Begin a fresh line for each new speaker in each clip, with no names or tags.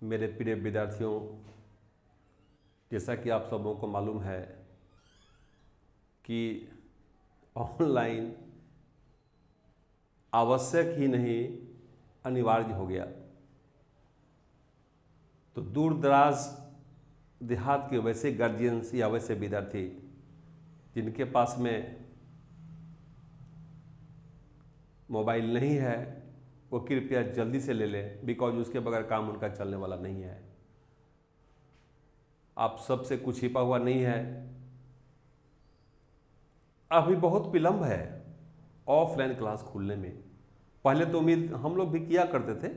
मेरे प्रिय विद्यार्थियों, जैसा कि आप सबों को मालूम है कि ऑनलाइन आवश्यक ही नहीं अनिवार्य हो गया। तो दूर दराज देहात के वैसे गार्जियंस या वैसे विद्यार्थी जिनके पास में मोबाइल नहीं है, वो कृपया जल्दी से ले लें, बिकॉज उसके बगैर काम उनका चलने वाला नहीं है। आप सबसे कुछ छिपा हुआ नहीं है। अभी बहुत विलंब है ऑफलाइन क्लास खुलने में। पहले तो उम्मीद हम लोग भी किया करते थे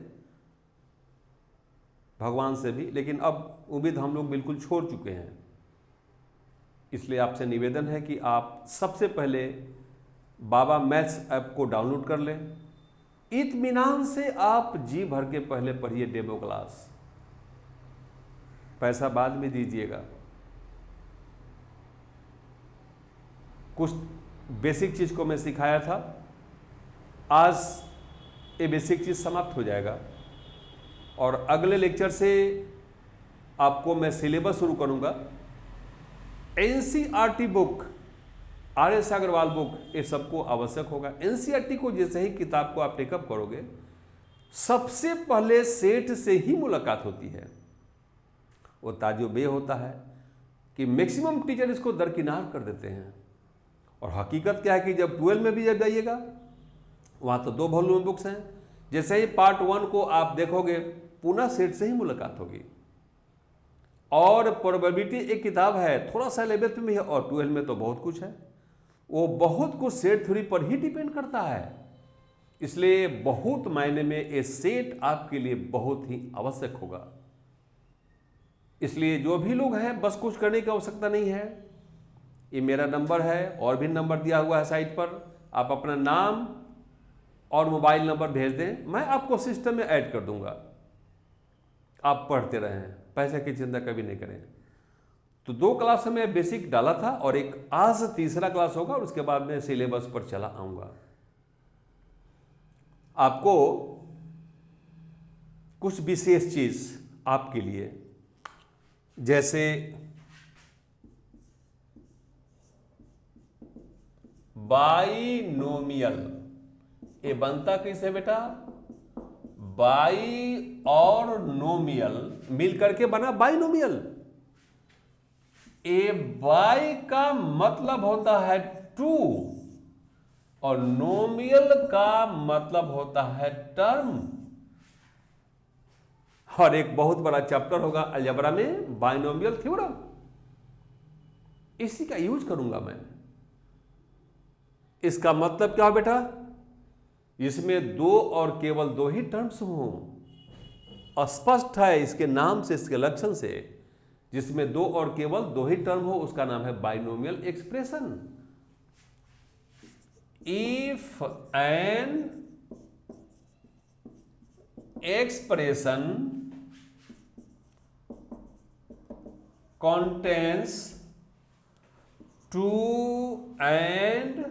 भगवान से भी, लेकिन अब उम्मीद हम लोग बिल्कुल छोड़ चुके हैं। इसलिए आपसे निवेदन है कि आप सबसे पहले बाबा मैथ्स ऐप को डाउनलोड कर लें। इत्मीनान से आप जी भर के पहले पढ़िए डेमो क्लास, पैसा बाद में दीजिएगा। कुछ बेसिक चीज को मैं सिखाया था, आज ये बेसिक चीज समाप्त हो जाएगा और अगले लेक्चर से आपको मैं सिलेबस शुरू करूंगा। NCERT book, R S. Agarwal book, ये सबको आवश्यक होगा। एनसीईआरटी को जैसे ही किताब को आप टेकअप करोगे, सबसे पहले सेठ से ही मुलाकात होती है। वो ताजुब ये होता है कि मैक्सिमम टीचर इसको दरकिनार कर देते हैं, और हकीकत क्या है कि जब 12 में भी जब जाइएगा वहाँ तो 2 वॉल्यूम बुक्स हैं। जैसे ही पार्ट 1 को आप देखोगे, पुनः सेठ से ही मुलाकात होगी। और प्रोबेबिलिटी एक किताब है, थोड़ा सा 11th में है और 12 में तो बहुत कुछ है। वो बहुत कुछ सेट थ्योरी पर ही डिपेंड करता है। इसलिए बहुत मायने में ये सेट आपके लिए बहुत ही आवश्यक होगा। इसलिए जो भी लोग हैं, बस कुछ करने की आवश्यकता नहीं है। ये मेरा नंबर है और भी नंबर दिया हुआ है साइट पर। आप अपना नाम और मोबाइल नंबर भेज दें, मैं आपको सिस्टम में ऐड कर दूंगा। आप पढ़ते रहें, पैसे की चिंता कभी नहीं करें। तो 2 क्लास में बेसिक डाला था और एक आज तीसरा क्लास होगा, और उसके बाद में सिलेबस पर चला आऊंगा। आपको कुछ विशेष चीज आपके लिए, जैसे बाइनोमियल, ये बनता कैसे बेटा? बाई और नोमियल मिल करके बना बाइनोमियल। ए बाई का मतलब होता है 2 और नोमियल का मतलब होता है टर्म। और एक बहुत बड़ा चैप्टर होगा अलजेब्रा में, बाइनोमियल थ्योरम। इसी का यूज करूंगा मैं। इसका मतलब क्या बेटा? इसमें 2 और केवल 2 ही टर्म्स हों। स्पष्ट है इसके नाम से, इसके लक्षण से। जिसमें 2 और केवल 2 ही टर्म हो, उसका नाम है binomial expression. If an expression contains 2 and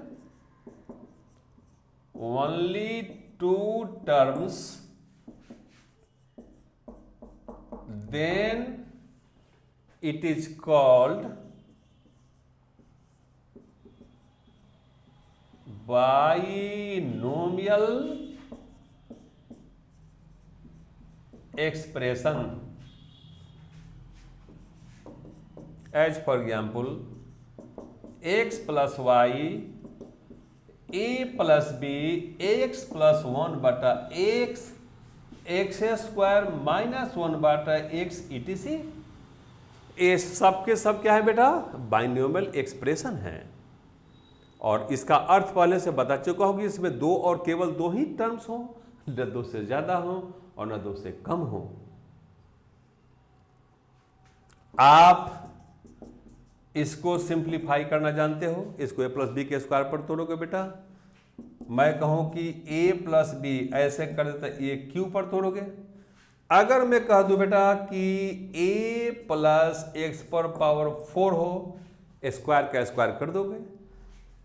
only 2 terms, then it is called binomial expression. As for example, x plus y a plus b x plus 1 बटा x x स्क्वायर माइनस 1 बटा x etc। ये सब के सब क्या है बेटा? Binomial expression है। और इसका अर्थ पहले से बता चुका हूं कि इसमें 2 और केवल 2 ही टर्म्स हो, न 2 से ज्यादा हो और न 2 से कम हो। आप इसको सिंप्लीफाई करना जानते हो। इसको a प्लस बी के स्क्वायर पर तोड़ोगे बेटा। मैं कहूं कि a प्लस बी ऐसे कर देता, ये क्यू पर तोड़ोगे। अगर मैं कह दूं बेटा कि a प्लस एक्स पर पावर 4 हो, स्क्वायर का स्क्वायर कर दोगे।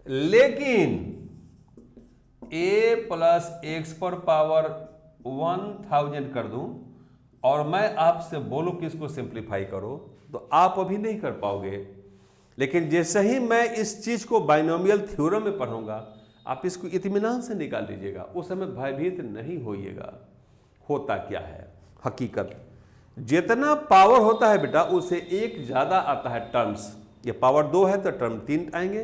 लेकिन a प्लस एक्स पर पावर 1000 कर दूं और मैं आपसे बोलूं कि इसको सिंप्लीफाई करो तो आप अभी नहीं कर पाओगे, लेकिन जैसे ही मैं इस चीज को बाइनोमियल थ्योरम में पढ़ूंगा आप इसको इत्मीनान से निकाल लीजिएगा, उस समय भयभीत नहीं होइएगा। होता क्या है हकीकत, जितना पावर होता है बेटा उससे एक ज्यादा आता है टर्म्स। ये पावर 2 है तो टर्म 3 आएंगे,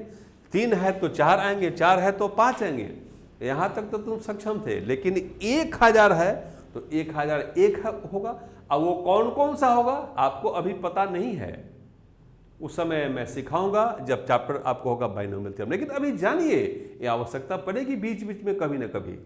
3 है तो 4 आएंगे, 4 है तो 5 आएंगे। यहां तक तो तुम सक्षम थे, लेकिन 1000 है तो 1001 होगा। अब वो कौन कौन सा होगा आपको अभी पता नहीं है, उस समय मैं सिखाऊंगा जब चैप्टर आपको होगा बाइनोमियल थ्योरम। लेकिन अभी जानिए ये आवश्यकता पड़ेगी बीच बीच में कभी ना कभी।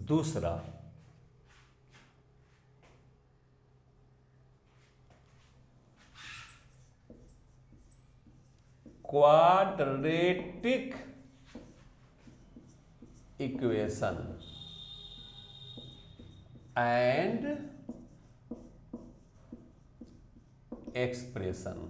दूसरा, quadratic equation and expression.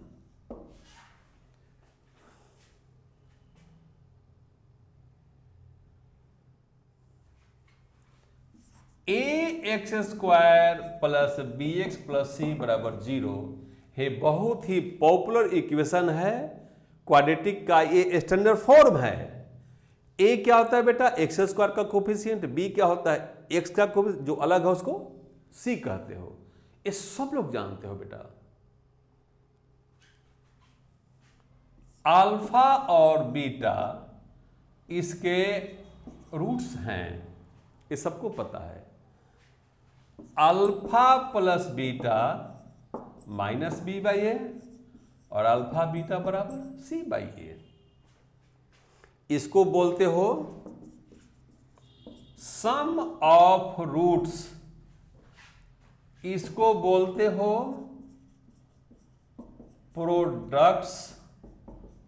ax² plus bx plus c बराबर 0 है बहुत ही पॉपुलर इक्वेशन है क्वाड्रेटिक का, ये स्टैंडर्ड फॉर्म है। a क्या होता है बेटा x² का कोफिशिएंट, b क्या होता है x का कोफिशिएंट, जो अलग है उसको c कहते हो। ये सब लोग जानते हो बेटा। अल्फा और बीटा इसके रूट्स हैं, ये सबको पता है। Alpha plus beta minus B by A और अल्फा बीटा बराबर सी बाई ए। इसको बोलते हो सम ऑफ रूट्स, इसको बोलते हो प्रोडक्ट्स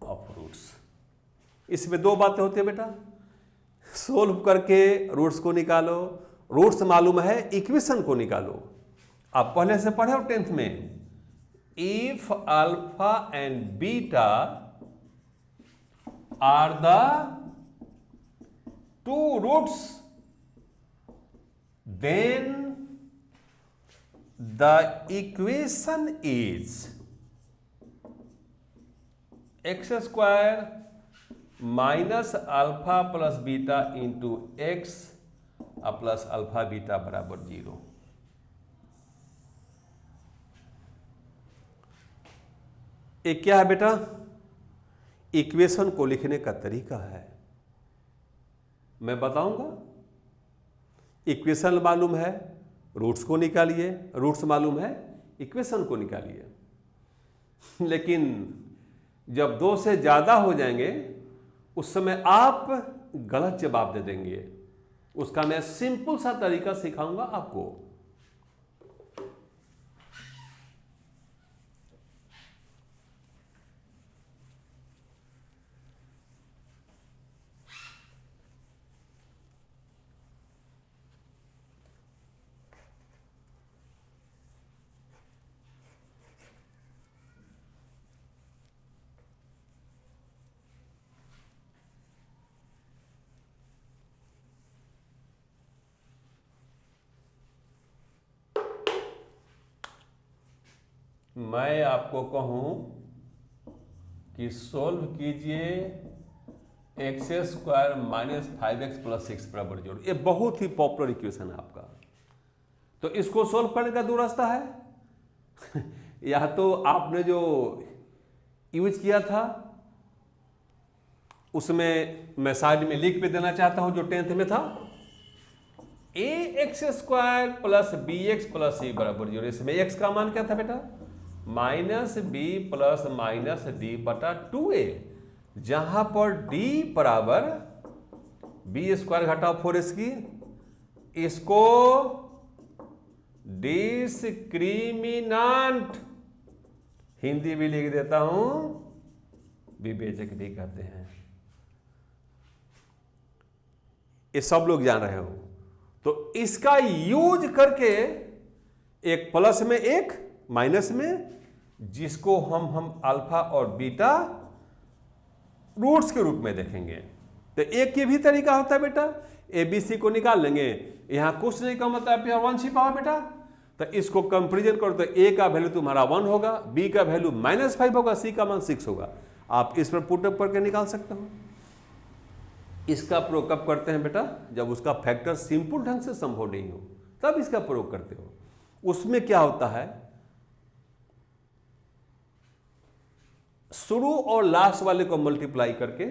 ऑफ रूट्स। इसमें 2 बातें होती है बेटा, सोल्व करके रूट्स को निकालो, रूट्स मालूम है इक्वेशन को निकालो। आप पहले से पढ़े हो 10th में, if alpha and beta are the 2 roots then the equation is x² minus alpha plus beta into x plus alpha beta बराबर 0। ये क्या है बेटा, इक्वेशन को लिखने का तरीका है, मैं बताऊंगा। इक्वेशन मालूम है रूट्स को निकालिए, रूट्स मालूम है इक्वेशन को निकालिए। लेकिन जब 2 से ज्यादा हो जाएंगे उस समय आप गलत जवाब दे देंगे, उसका मैं सिंपल सा तरीका सिखाऊंगा आपको। मैं आपको कहूं कि सोल्व कीजिए x² माइनस 5x प्लस 6 बराबर 0। ये बहुत ही पॉपुलर इक्वेशन है आपका, तो इसको सोल्व करने का 2 रास्ता है। या तो आपने जो यूज किया था उसमें मैं साइड में लिख भी देना चाहता हूं, जो 10th में था, ax² plus bx plus c बराबर 0। इसमें x का मान क्या था बेटा, minus b plus minus d बटा 2a, जहां पर d बराबर b² घटाओ 4 इसकी, इसको डिस्क्रिमिनांट, हिंदी भी लिख देता हूं, विवेचक भी कहते हैं। ये सब लोग जान रहे हो। तो इसका यूज करके एक प्लस में एक माइनस में, जिसको हम अल्फा और बीटा रूट्स के रूप में देखेंगे। तो एक ये भी तरीका होता है बेटा, ए बी सी को निकाल लेंगे, यहां कुछ नहीं का मतलब यहाँ 1 छिपा हुआ बेटा, तो इसको कंपेरिजन करो तो ए का वैल्यू तुम्हारा 1 होगा, बी का वैल्यू -5 होगा, सी का मान 6 होगा। आप इस पर पुटअप करके निकाल सकते हो। इसका प्रयोग कब करते हैं बेटा? जब उसका फैक्टर सिंपल ढंग से संभव नहीं हो, तब इसका प्रयोग करते हो। उसमें क्या होता है, शुरू और लास्ट वाले को मल्टीप्लाई करके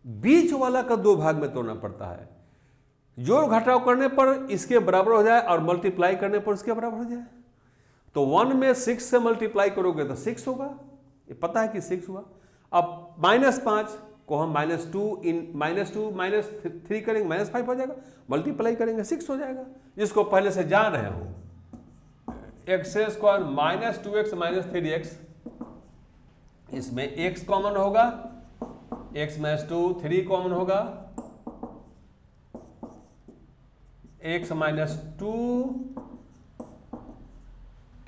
बीच वाला का 2 भाग में तोड़ना पड़ता है। जोड़ घटाव करने पर इसके बराबर हो जाए और मल्टीप्लाई करने पर इसके बराबर हो जाए। तो 1 में 6 से मल्टीप्लाई करोगे तो 6 होगा, ये पता है कि 6 हुआ। अब -5 को हम -2 -3 करेंगे, -5 हो जाएगा, मल्टीप्लाई करेंगे 6 हो जाएगा, जिसको पहले से जान रहे हो। x² -2x -3x, इसमें x कॉमन होगा, x -2 3 कॉमन होगा, x -2,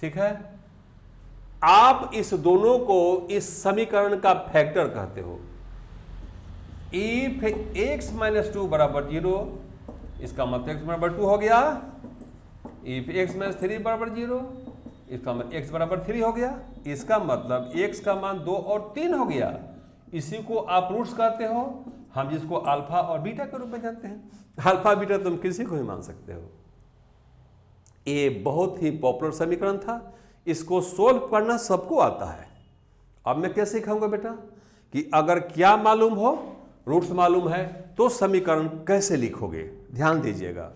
ठीक है। आप इस दोनों को इस समीकरण का फैक्टर कहते हो। इफ x -2 बराबर 0, इसका मतलब x बराबर 2 हो गया। इफ x -3 बराबर 0, इसका मतलब x बराबर 3 हो गया। इसका मतलब x का मान 2 और 3 हो गया। इसी को आप रूट्स कहते हो, हम जिसको अल्फा और बीटा के रूप में जानते हैं। अल्फा बीटा तुम किसी को ही मान सकते हो। ये बहुत ही पॉपुलर समीकरण था, इसको सोल्व करना सबको आता है। अब मैं क्या सिखाऊंगा बेटा कि अगर क्या मालूम हो, रूट्स मालूम है, तो समीकरण कैसे लिखोगे, ध्यान दीजिएगा।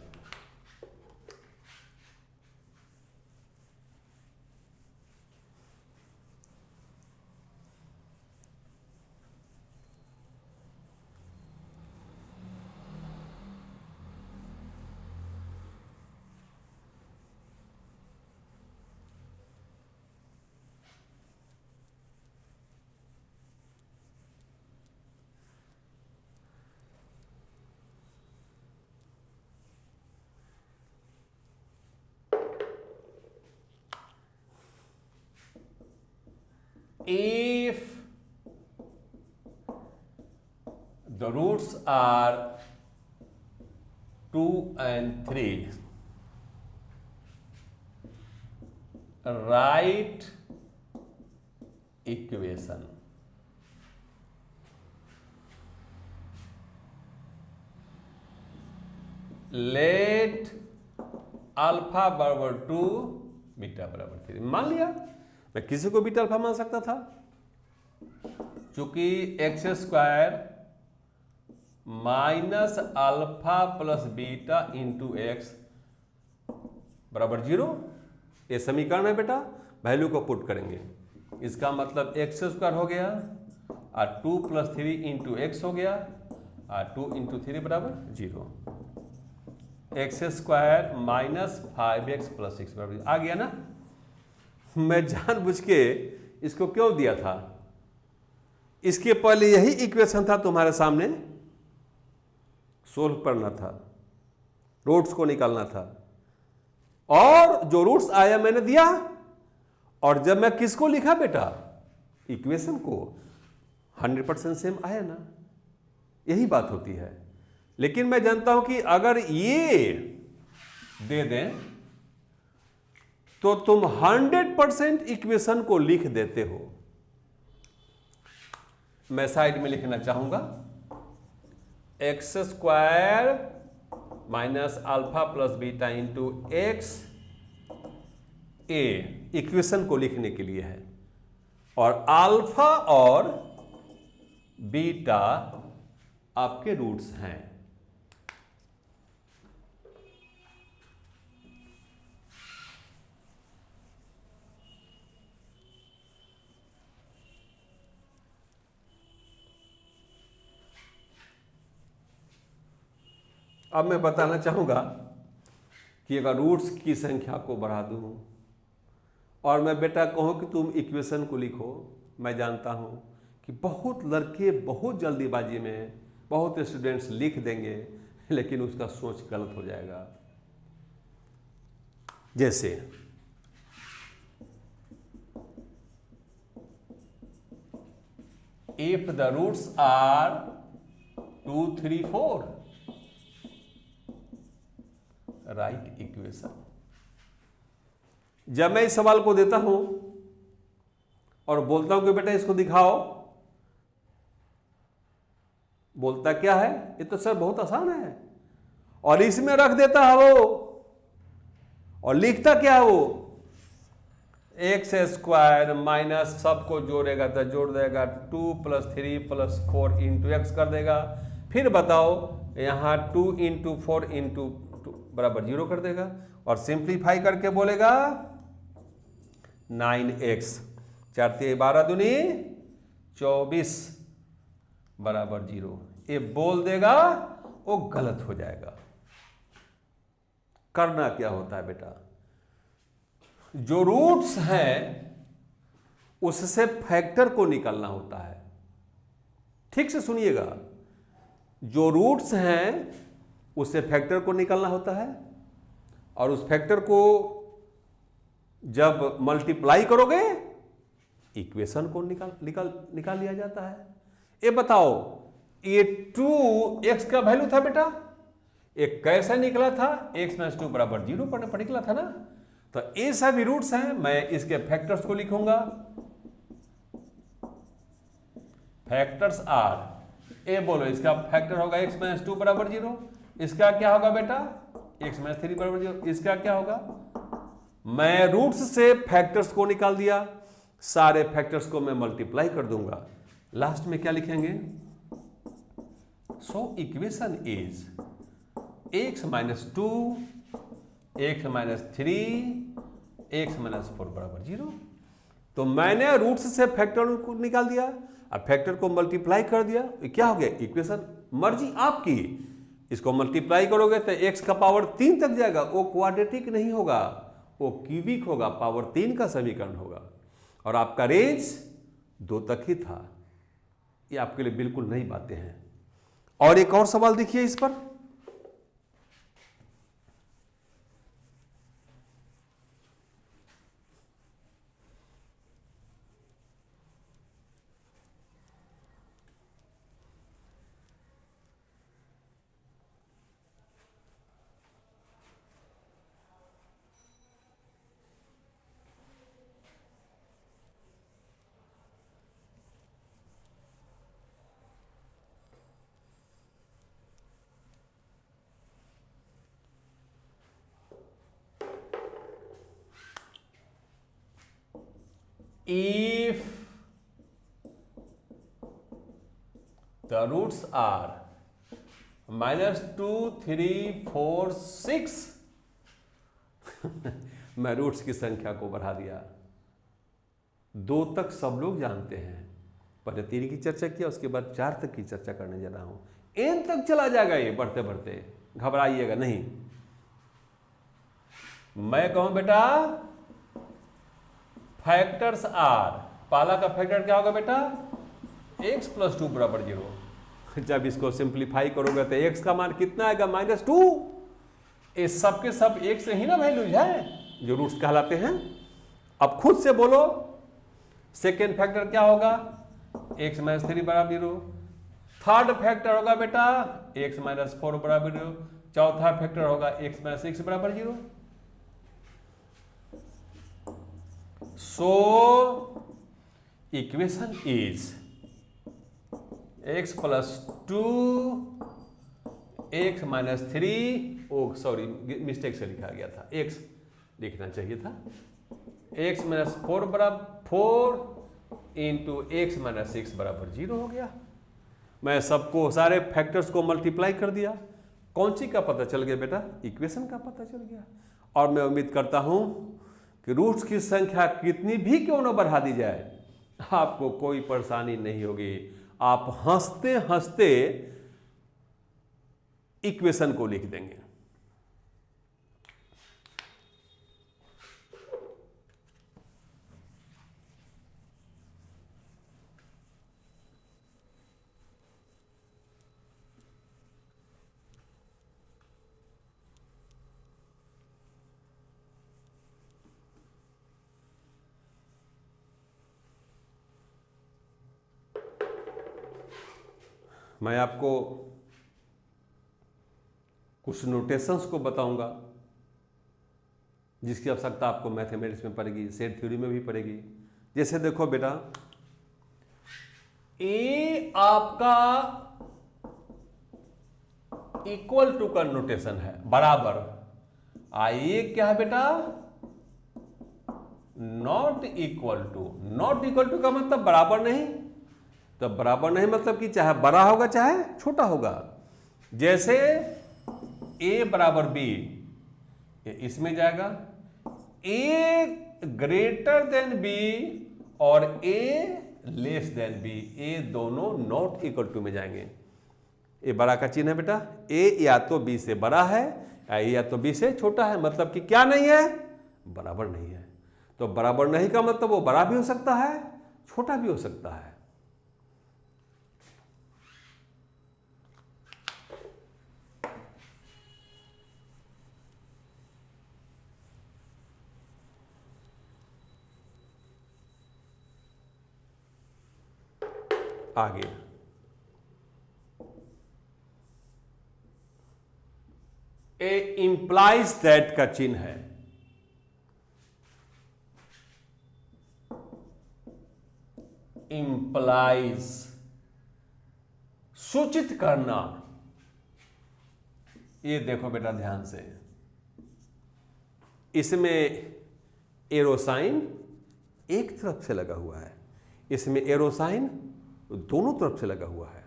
If the roots are 2 and 3, write equation. Let alpha बराबर 2, बीटा बराबर 3। मान लिया, मैं किसी को बीटा अल्फा मान सकता था, चूंकि x² minus alpha plus beta into x बराबर 0, ये समीकरण है बेटा। वैल्यू को पुट करेंगे, इसका मतलब x² हो गया और 2 + 3 इंटू x हो गया और 2 इंटू 3 बराबर 0। x² माइनस 5x प्लस 6 बराबर आ गया ना। मैं जानबूझ के इसको क्यों दिया था, इसके पहले यही इक्वेशन था तुम्हारे सामने, सोल्व करना था, रूट्स को निकालना था, और जो रूट्स आया मैंने दिया। और जब मैं किसको लिखा बेटा, इक्वेशन को, 100% सेम आया ना, यही बात होती है। लेकिन मैं जानता हूं कि अगर ये दे दें तो तुम 100% इक्वेशन को लिख देते हो। मैं साइड में लिखना चाहूंगा x² minus alpha plus beta into x, ए इक्वेशन को लिखने के लिए है, और अल्फा और बीटा आपके रूट्स हैं। अब मैं बताना चाहूंगा कि अगर रूट्स की संख्या को बढ़ा दूं और मैं बेटा कहूं कि तुम इक्वेशन को लिखो, मैं जानता हूं कि बहुत लड़के बहुत जल्दीबाजी में बहुत स्टूडेंट्स लिख देंगे, लेकिन उसका सोच गलत हो जाएगा। जैसे if the roots are 2, 3, 4, right equation. जब मैं इस सवाल को देता हूं और बोलता हूं कि बेटा इसको दिखाओ, बोलता क्या है, ये तो सर बहुत आसान है, और इसमें रख देता है वो, और लिखता क्या है वो, एक्स स्क्वायर माइनस सबको जोड़ेगा तो जोड़ देगा 2 + 3 + 4 इंटू एक्स कर देगा। फिर बताओ यहां 2 × 4 × 2 बराबर 0 कर देगा, और सिंप्लीफाई करके बोलेगा 9x 4 × 12 दूनी 24 बराबर 0। ये बोल देगा, वो गलत हो जाएगा। करना क्या होता है बेटा, जो रूट्स हैं उससे फैक्टर को निकालना होता है। ठीक से सुनिएगा, जो रूट्स हैं उससे फैक्टर को निकालना होता है, और उस फैक्टर को जब मल्टीप्लाई करोगे इक्वेशन को निकाल लिया जाता है। ये बताओ, ये 2x का वैल्यू था बेटा, एक कैसे निकला था, x - 2 बराबर 0 पर निकला था ना। तो ये सभी रूट्स हैं, मैं इसके फैक्टर्स को लिखूंगा। फैक्टर्स आर, ए बोलो इसका फैक्टर होगा x - 2 बराबर 0, इसका क्या होगा बेटा x - 3 बराबर 0, इसका क्या होगा। मैं रूट्स से फैक्टर्स को निकाल दिया, सारे फैक्टर्स को मैं मल्टीप्लाई कर दूंगा, लास्ट में क्या लिखेंगे, so equation is x - 2 x - 3 x - 4 बराबर 0। तो मैंने रूट्स से फैक्टर को निकाल दिया और फैक्टर को मल्टीप्लाई कर दिया, क्या हो गया इक्वेशन। मर्जी आपकी, इसको मल्टीप्लाई करोगे तो x का पावर 3 तक जाएगा, वो क्वाड्रेटिक नहीं होगा, वो क्यूबिक होगा, पावर 3 का समीकरण होगा, और आपका रेंज 2 तक ही था। ये आपके लिए बिल्कुल नई बातें हैं। और एक और सवाल देखिए इस पर, if the roots are -2, 3, 4, 6 मैं रूट्स की संख्या को बढ़ा दिया। 2 तक सब लोग जानते हैं, पहले 3 की चर्चा किया, उसके बाद 4 तक की चर्चा करने जा रहा हूं। n तक चला जाएगा ये बढ़ते बढ़ते, घबराइएगा नहीं। मैं कहूं बेटा फैक्टर्स आर, पहला का फैक्टर क्या होगा बेटा x + 2 बराबर 0। जब इसको सिंप्लीफाई करोगे तो x का मान कितना आएगा -2। ये सब के सब एक से ही ना वैल्यूज है जो रूट्स कहलाते हैं। अब खुद से बोलो, सेकेंड फैक्टर क्या होगा x - 3 बराबर 0। थर्ड फैक्टर होगा बेटा x - 4 बराबर 0। चौथा फैक्टर होगा x - 6 बराबर 0। So equation is x + 2 x - 3, O sorry mistake से लिखा गया था, x लिखना चाहिए था, x - 4 बराबर 4 इंटू x - 6 बराबर 0 हो गया। मैं सबको सारे फैक्टर्स को मल्टीप्लाई कर दिया। कौन सी का पता चल गया बेटा, इक्वेशन का पता चल गया। और मैं उम्मीद करता हूं कि रूट्स की संख्या कितनी भी क्यों न बढ़ा दी जाए, आपको कोई परेशानी नहीं होगी। आप हंसते हंसते इक्वेशन को लिख देंगे। मैं आपको कुछ नोटेशंस को बताऊंगा जिसकी आवश्यकता आपको मैथमेटिक्स में पड़ेगी, सेट थ्योरी में भी पड़ेगी। जैसे देखो बेटा, ए आपका इक्वल टू का नोटेशन है, बराबर। ये क्या है बेटा? Not equal to. Not equal to का मतलब बराबर नहीं। तो बराबर नहीं मतलब कि चाहे बड़ा होगा चाहे छोटा होगा। जैसे ए बराबर बी, इसमें जाएगा। ए ग्रेटर देन बी और ए लेस देन बी, ए दोनों नॉट इक्वल टू में जाएंगे। ए बड़ा का चिन्ह है बेटा। ए या तो बी से बड़ा है या तो बी से छोटा है, मतलब कि क्या नहीं है? बराबर नहीं है। तो बराबर नहीं का मतलब वो बड़ा भी हो सकता है, छोटा भी हो सकता है। आगे ए इंप्लाइज दैट का चिन्ह है। इंप्लाइज, सूचित करना। ये देखो बेटा ध्यान से, इसमें एरो साइन एक तरफ से लगा हुआ है, इसमें एरो साइन दोनों तरफ से लगा हुआ है।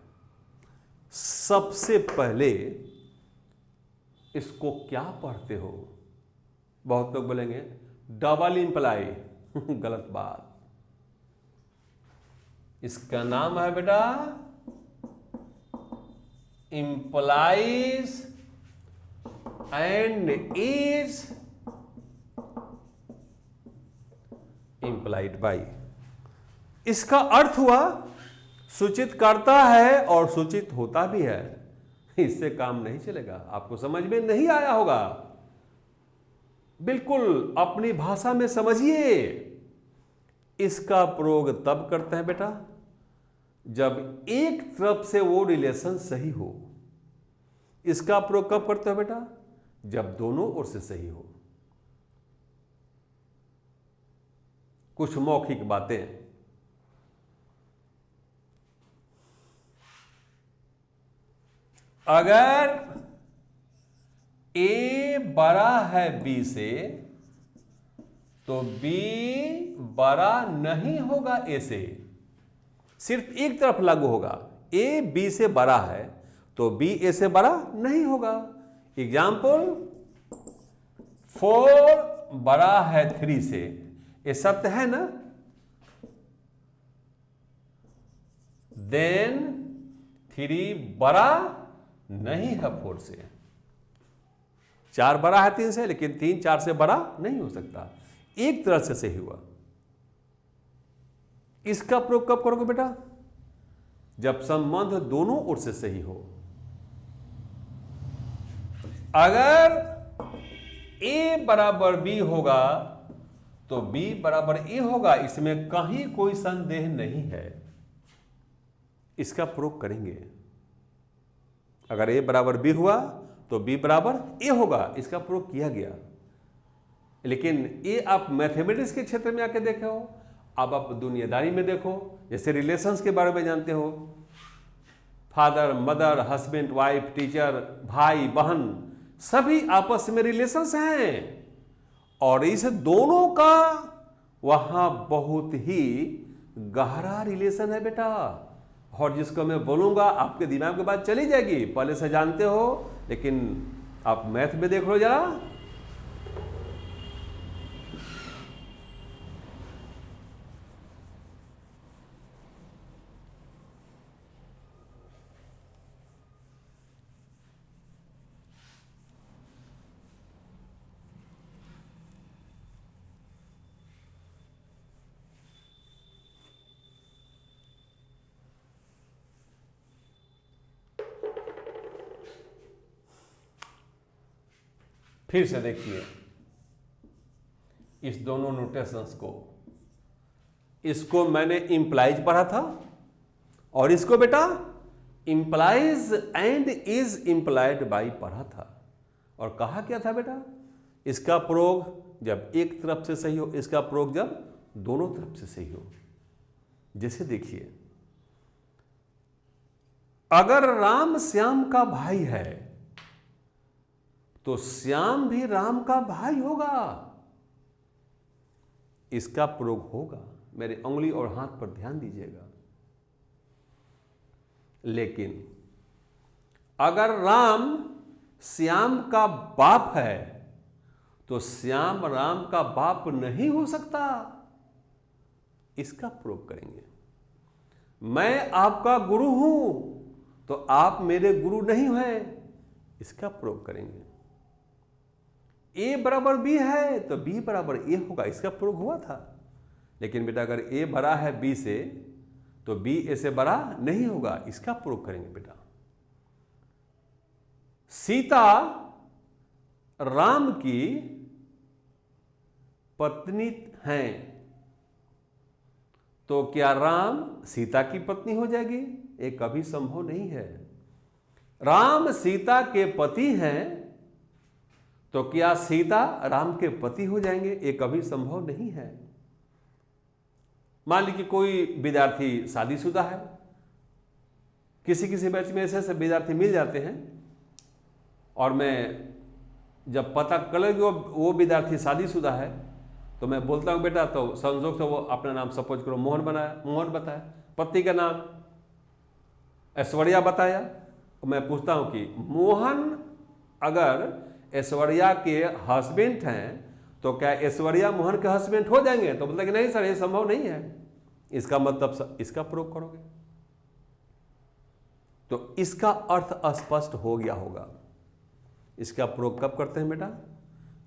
सबसे पहले इसको क्या पढ़ते हो? बहुत लोग बोलेंगे डबल इंप्लाई। गलत बात। इसका नाम है बेटा implies and is implied by. इसका अर्थ हुआ सूचित करता है और सूचित होता भी है। इससे काम नहीं चलेगा, आपको समझ में नहीं आया होगा। बिल्कुल अपनी भाषा में समझिए। इसका प्रयोग तब करते हैं बेटा जब एक तरफ से वो रिलेशन सही हो। इसका प्रयोग कब करते हो बेटा? जब दोनों ओर से सही हो। कुछ मौखिक बातें। अगर ए बड़ा है बी से तो बी बड़ा नहीं होगा ए से। सिर्फ एक तरफ लागू होगा। ए बी से बड़ा है तो बी ए से बड़ा नहीं होगा। एग्जाम्पल, 4 बड़ा है 3 से। ये सत्य है ना? देन 3 बड़ा नहीं है 4 से। 4 बड़ा है 3 से, लेकिन 3 4 से बड़ा नहीं हो सकता। एक तरह से सही हुआ। इसका प्रयोग कब करोगे बेटा? जब संबंध दोनों ओर से सही हो। अगर a बराबर b होगा तो b बराबर a होगा, इसमें कहीं कोई संदेह नहीं है। इसका प्रयोग करेंगे। अगर a बराबर b हुआ तो b बराबर a होगा, इसका प्रयोग किया गया। लेकिन ये आप मैथमेटिक्स के क्षेत्र में आके देखे हो। अब आप दुनियादारी में देखो, जैसे रिलेशंस के बारे में जानते हो। Father mother, husband wife, teacher, भाई बहन, सभी आपस में रिलेशंस हैं। और इस दोनों का वहां बहुत ही गहरा रिलेशन है बेटा। और जिसको मैं बोलूंगा आपके दिमाग में बात चली जाएगी, पहले से जानते हो, लेकिन आप मैथ में देख लो जरा। फिर से देखिए इस दोनों नोटेशंस को। इसको मैंने इंप्लाइज पढ़ा था और इसको बेटा implies and is implied by पढ़ा था, और कहा क्या था बेटा, इसका प्रयोग जब एक तरफ से सही हो, इसका प्रयोग जब दोनों तरफ से सही हो। जैसे देखिए, अगर राम श्याम का भाई है तो श्याम भी राम का भाई होगा, इसका प्रयोग होगा। मेरे उंगली और हाथ पर ध्यान दीजिएगा। लेकिन अगर राम श्याम का बाप है तो श्याम राम का बाप नहीं हो सकता, इसका प्रयोग करेंगे। मैं आपका गुरु हूं तो आप मेरे गुरु नहीं हैं, इसका प्रयोग करेंगे। ए बराबर बी है तो बी बराबर ए होगा, इसका प्रयोग हुआ था। लेकिन बेटा अगर ए बड़ा है बी से तो बी ए से बड़ा नहीं होगा, इसका प्रयोग करेंगे बेटा। सीता राम की पत्नी हैं तो क्या राम सीता की पत्नी हो जाएगी? ये कभी संभव नहीं है। राम सीता के पति हैं तो क्या सीता राम के पति हो जाएंगे? ये कभी संभव नहीं है। मान लीजिए कोई विद्यार्थी शादीशुदा है, किसी किसी बैच में ऐसे ऐसे विद्यार्थी मिल जाते हैं, और मैं जब पता कर लगे वो विद्यार्थी शादीशुदा है तो मैं बोलता हूँ बेटा, तो संजोग से वो अपना नाम सपोज करो मोहन बताया, पति का नाम ऐश्वर्या बताया। मैं पूछता हूँ कि मोहन अगर ऐश्वर्या के हस्बैंड हैं तो क्या ऐश्वर्या मोहन के हस्बैंड हो जाएंगे? तो बोलता कि नहीं सर, ये संभव नहीं है। इसका मतलब इसका प्रयोग करोगे तो इसका अर्थ अस्पष्ट हो गया होगा। इसका प्रयोग कब करते हैं बेटा?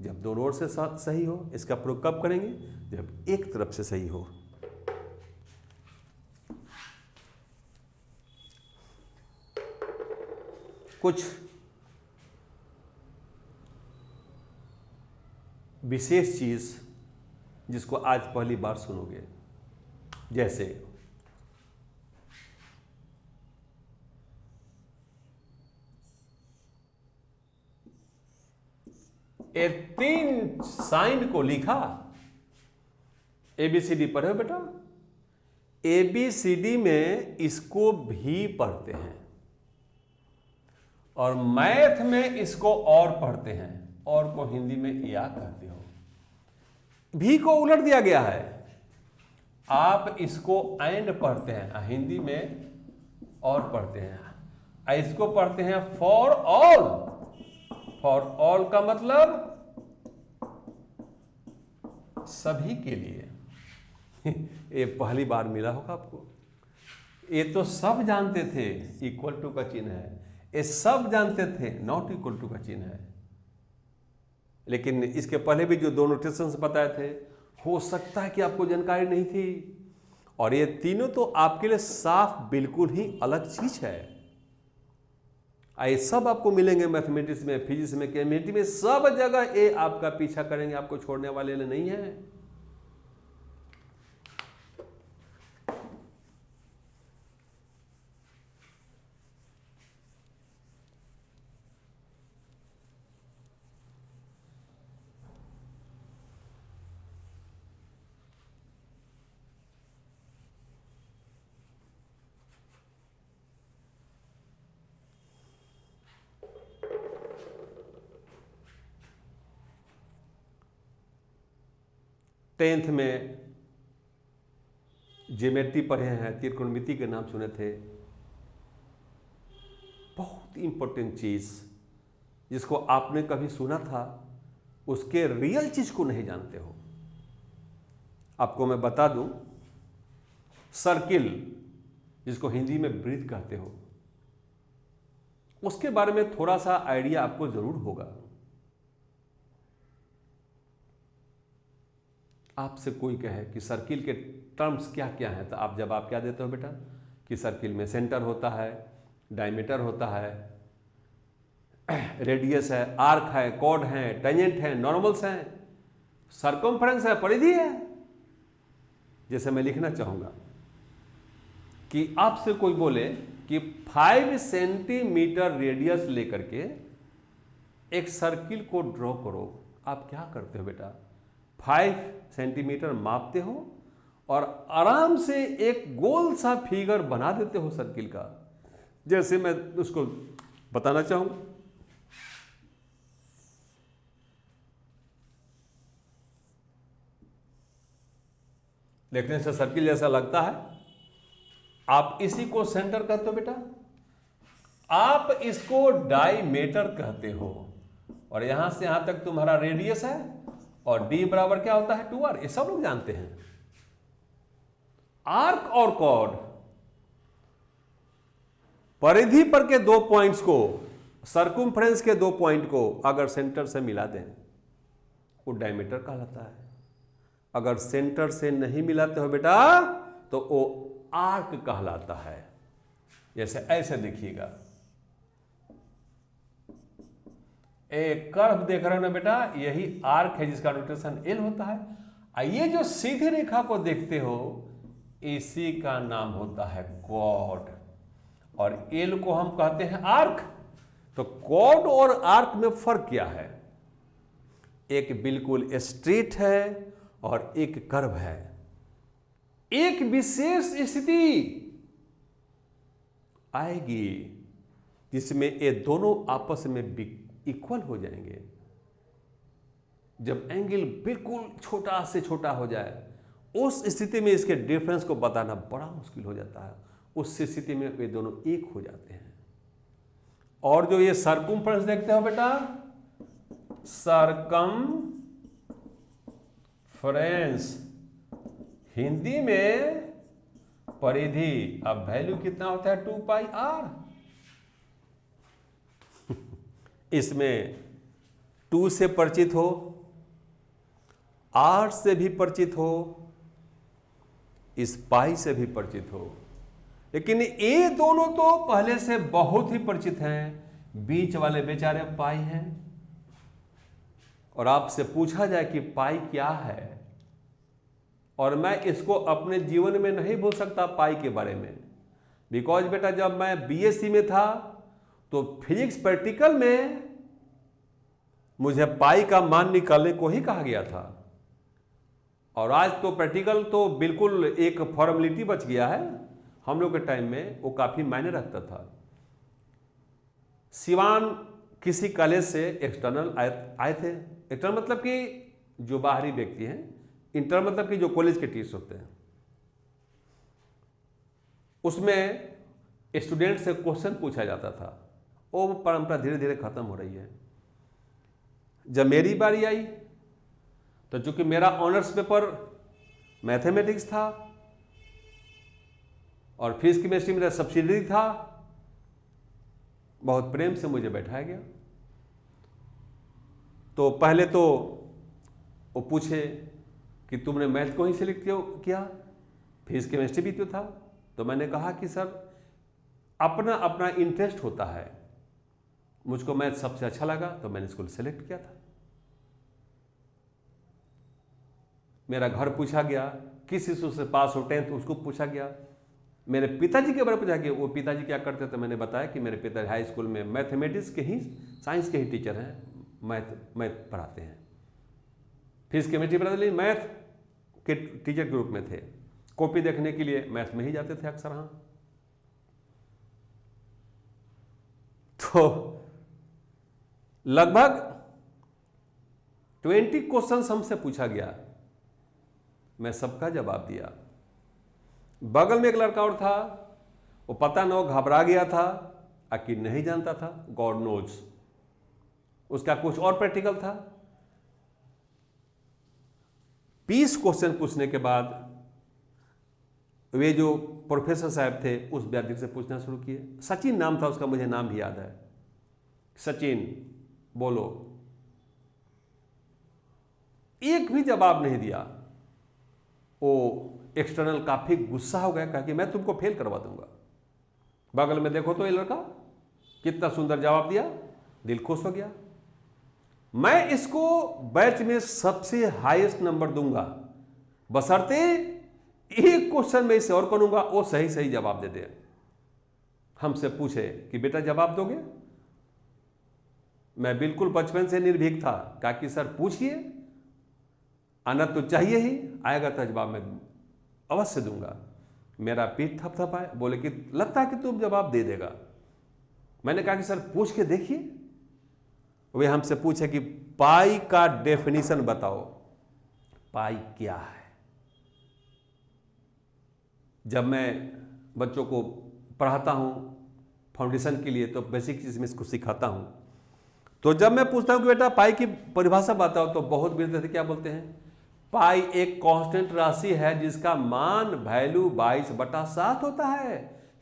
जब दोनों ओर से सही हो। इसका प्रयोग कब करेंगे? जब एक तरफ से सही हो। कुछ विशेष चीज जिसको आज पहली बार सुनोगे, जैसे ये 3 साइन को लिखा, ABCD पढ़े हो बेटा? ABCD में इसको भी पढ़ते हैं और मैथ में इसको और पढ़ते हैं, और को हिंदी में या कहते हो। भी को उलट दिया गया है, आप इसको एंड पढ़ते हैं, हिंदी में और पढ़ते हैं। इसको पढ़ते हैं फॉर ऑल। फॉर ऑल का मतलब सभी के लिए। ये पहली बार मिला होगा आपको। ये तो सब जानते थे इक्वल टू का चिन्ह है, ये सब जानते थे नॉट इक्वल टू का चिन्ह है। लेकिन इसके पहले भी जो दो नोटेशंस बताए थे, हो सकता है कि आपको जानकारी नहीं थी, और ये तीनों तो आपके लिए साफ बिल्कुल ही अलग चीज है। ये सब आपको मिलेंगे मैथमेटिक्स में, फिजिक्स में, केमिस्ट्री में, सब जगह ये आपका पीछा करेंगे, आपको छोड़ने वाले नहीं है। टेंथ में ज्योमेट्री पढ़े हैं, त्रिकोणमिति के नाम सुने थे। बहुत इंपॉर्टेंट चीज जिसको आपने कभी सुना था, उसके रियल चीज को नहीं जानते हो। आपको मैं बता दूं, सर्किल जिसको हिंदी में वृत्त कहते हो, उसके बारे में थोड़ा सा आइडिया आपको जरूर होगा। आपसे कोई कहे कि सर्किल के टर्म्स क्या क्या हैं, तो आप जवाब क्या देते हो बेटा? कि सर्किल में सेंटर होता है, डायमीटर होता है, रेडियस है, आर्क है, कॉर्ड है, टेंजेंट है, नॉर्मल्स हैं, सर्कमफ्रेंस है, परिधि है। जैसे मैं लिखना चाहूंगा कि आपसे कोई बोले कि 5 सेंटीमीटर रेडियस लेकर के एक सर्किल को ड्रॉ करो। आप क्या करते हो बेटा, 5 सेंटीमीटर मापते हो और आराम से एक गोल सा फिगर बना देते हो सर्किल का। जैसे मैं उसको बताना चाहूं, देखने से सर्किल जैसा लगता है। आप इसी को सेंटर कहते हो बेटा, आप इसको डायमीटर कहते हो, और यहां से यहां तक तुम्हारा रेडियस है, और डी बराबर क्या होता है 2r, ये सब लोग जानते हैं। आर्क और कॉर्ड, परिधि पर के 2 पॉइंट्स को, सर्कुम्फ्रेंस के 2 पॉइंट को अगर सेंटर से मिला दें वो डायमीटर कहलाता है। अगर सेंटर से नहीं मिलाते हो बेटा तो वो आर्क कहलाता है। जैसे ऐसे देखिएगा, एक कर्व देख रहे हो ना बेटा, यही आर्क है जिसका रोटेशन एल होता है। ये जो सीधी रेखा को देखते हो इसी का नाम होता है कॉर्ड, और एल को हम कहते हैं आर्क। तो कॉर्ड और आर्क में फर्क क्या है? एक बिल्कुल स्ट्रेट है और एक कर्व है। एक विशेष स्थिति आएगी जिसमें ये दोनों आपस में इक्वल हो जाएंगे। जब एंगल बिल्कुल छोटा से छोटा हो जाए उस स्थिति में इसके डिफरेंस को बताना बड़ा मुश्किल हो जाता है। उस स्थिति में वे दोनों एक हो जाते हैं। और जो ये सर्कमफ्रेंस देखते हो बेटा, सर्कमफ्रेंस हिंदी में परिधि। अब वैल्यू कितना होता है 2πr। इसमें 2 से परिचित हो, r से भी परिचित हो, इस पाई से भी परिचित हो, लेकिन ये दोनों तो पहले से बहुत ही परिचित हैं। बीच वाले बेचारे पाई हैं। और आपसे पूछा जाए कि पाई क्या है, और मैं इसको अपने जीवन में नहीं भूल सकता पाई के बारे में। बिकॉज बेटा जब मैं बीएससी में था तो फिजिक्स प्रैक्टिकल में मुझे पाई का मान निकालने को ही कहा गया था। और आज तो प्रैक्टिकल तो बिल्कुल एक फॉर्मेलिटी बच गया है। हम लोग के टाइम में वो काफ़ी मायने रखता था। सिवान किसी कॉलेज से एक्सटर्नल आए थे। एक्सटर्नल मतलब कि जो बाहरी व्यक्ति हैं, इंटर्नल मतलब कि जो कॉलेज के टीचर होते हैं। उसमें स्टूडेंट से क्वेश्चन पूछा जाता था। वो परंपरा धीरे धीरे खत्म हो रही है। जब मेरी बारी आई तो चूंकि मेरा ऑनर्स पेपर मैथमेटिक्स था और फिजिक्स केमिस्ट्री मेरा सब्सिडियरी था, बहुत प्रेम से मुझे बैठाया गया। तो पहले तो वो पूछे कि तुमने मैथ को ही सिलेक्ट किया, फिजिक्स केमिस्ट्री भी तो था। तो मैंने कहा कि सर अपना अपना इंटरेस्ट होता है, मुझको मैथ सबसे अच्छा लगा तो मैंने इसको सिलेक्ट किया था। मेरा घर पूछा गया, किस इशू से पास हो 10th उसको पूछा गया। मेरे पिताजी के बारे में पूछा गया, वो पिताजी क्या करते थे। मैंने बताया कि मेरे पिताजी हाई स्कूल में मैथमेटिक्स के ही, साइंस के ही टीचर हैं, मैथ पढ़ाते हैं। फिजिक्स केमिस्ट्री पढ़ाते, लेकिन मैथ के टीचर के रूप में थे। कॉपी देखने के लिए मैथ में ही जाते थे अक्सर। हाँ, तो लगभग 20 क्वेश्चन हमसे पूछा गया, मैं सबका जवाब दिया। बगल में एक लड़का और था, वो पता न हो घबरा गया था कि नहीं जानता था, गॉड नोज। उसका कुछ और प्रैक्टिकल था। 20 क्वेश्चन पूछने के बाद वे जो प्रोफेसर साहब थे उस विद्यार्थी से पूछना शुरू किए। सचिन नाम था उसका, मुझे नाम भी याद है। सचिन बोलो। एक भी जवाब नहीं दिया। वो एक्सटर्नल काफी गुस्सा हो गया, कहा कि मैं तुमको फेल करवा दूंगा। बगल में देखो तो ये लड़का कितना सुंदर जवाब दिया, दिल खुश हो गया। मैं इसको बैच में सबसे हाईएस्ट नंबर दूंगा, बशर्ते एक क्वेश्चन में इसे और करूंगा वो सही सही जवाब दे दे। हमसे पूछे कि बेटा जवाब दोगे? मैं बिल्कुल बचपन से निर्भीक था, कहा कि सर पूछिए, आना तो चाहिए ही, आएगा तो जवाब मैं अवश्य दूंगा। मेरा पीठ थपथपाए, बोले कि लगता है कि तुम जवाब दे देगा। मैंने कहा कि सर पूछ के देखिए। वे हमसे पूछे कि पाई का डेफिनेशन बताओ, पाई क्या है? जब मैं बच्चों को पढ़ाता हूं फाउंडेशन के लिए तो बेसिक चीज में इसको सिखाता हूं, तो जब मैं पूछता हूं कि बेटा पाई की परिभाषा बताओ, तो बहुत विद्यार्थी क्या बोलते हैं, पाई एक कांस्टेंट राशि है जिसका मान वैल्यू 22/7 होता है।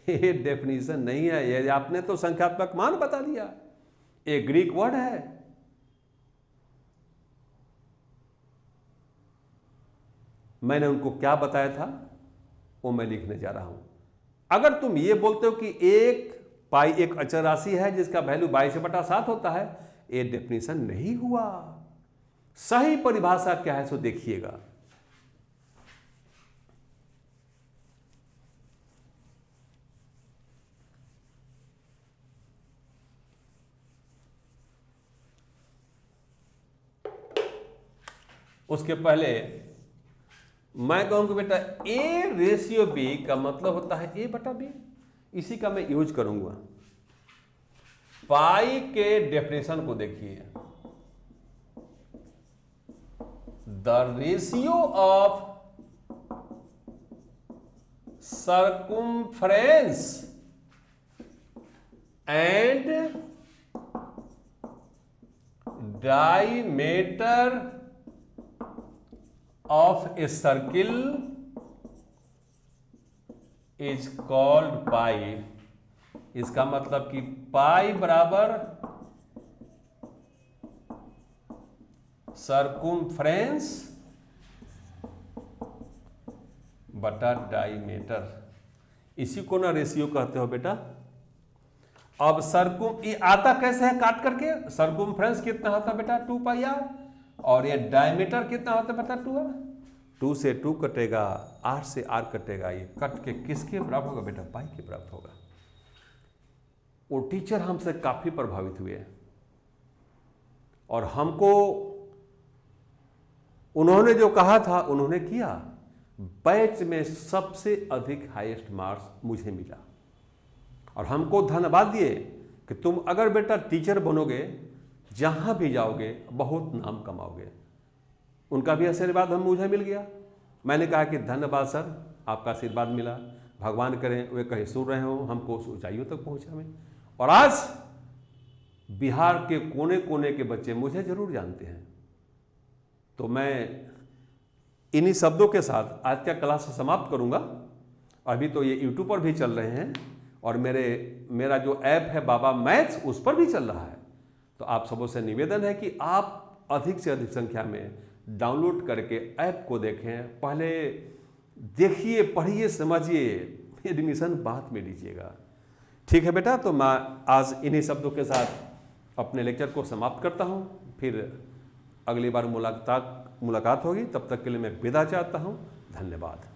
ये डेफिनेशन नहीं है, ये आपने तो संख्यात्मक मान बता दिया, ये ग्रीक वर्ड है। मैंने उनको क्या बताया था वो मैं लिखने जा रहा हूं। अगर तुम ये बोलते हो कि एक पाई एक अचर राशि है जिसका वैल्यू 22/7 होता है, ये डेफिनेशन नहीं हुआ। सही परिभाषा क्या है सो देखिएगा। उसके पहले मैं कहूंगा बेटा ए रेशियो बी का मतलब होता है ए बटा बी, इसी का मैं यूज करूंगा। पाई के डेफिनेशन को देखिए, the ratio of circumference and diameter of a circle is called पाई। इसका मतलब कि पाई बराबर सर्कुम्फ्रेंस बटा डायमीटर, इसी को ना रेशियो कहते हो बेटा। अब ये आता कैसे है काट करके, सर्कुम्फ्रेंस कितना होता है बेटा 2πr, और ये डायमीटर कितना होता है बेटा 2r। 2 से 2 कटेगा, r से r कटेगा, ये कट के किसके बराबर होगा बेटा, पाई के बराबर होगा। वो टीचर हमसे काफी प्रभावित हुए और हमको उन्होंने जो कहा था उन्होंने किया। बैच में सबसे अधिक हाईएस्ट मार्क्स मुझे मिला और हमको धन्यवाद दिए कि तुम अगर बेटा टीचर बनोगे, जहां भी जाओगे बहुत नाम कमाओगे। उनका भी आशीर्वाद मुझे मिल गया। मैंने कहा कि धन्यवाद सर, आपका आशीर्वाद मिला, भगवान करें वे कहीं सुन रहे हो, हमको ऊंचाइयों तक पहुंचावें। और आज बिहार के कोने कोने के बच्चे मुझे जरूर जानते हैं। तो मैं इन्हीं शब्दों के साथ आज का क्लास समाप्त करूंगा। अभी तो ये यूट्यूब पर भी चल रहे हैं और मेरा जो ऐप है बाबा मैथ्स उस पर भी चल रहा है। तो आप सबों से निवेदन है कि आप अधिक से अधिक संख्या में डाउनलोड करके ऐप को देखें, पहले देखिए, पढ़िए, समझिए, एडमिशन बाद में लीजिएगा। ठीक है बेटा, तो मैं आज इन्हीं शब्दों के साथ अपने लेक्चर को समाप्त करता हूँ। फिर अगली बार मुलाकात होगी, तब तक के लिए मैं विदा चाहता हूँ। धन्यवाद।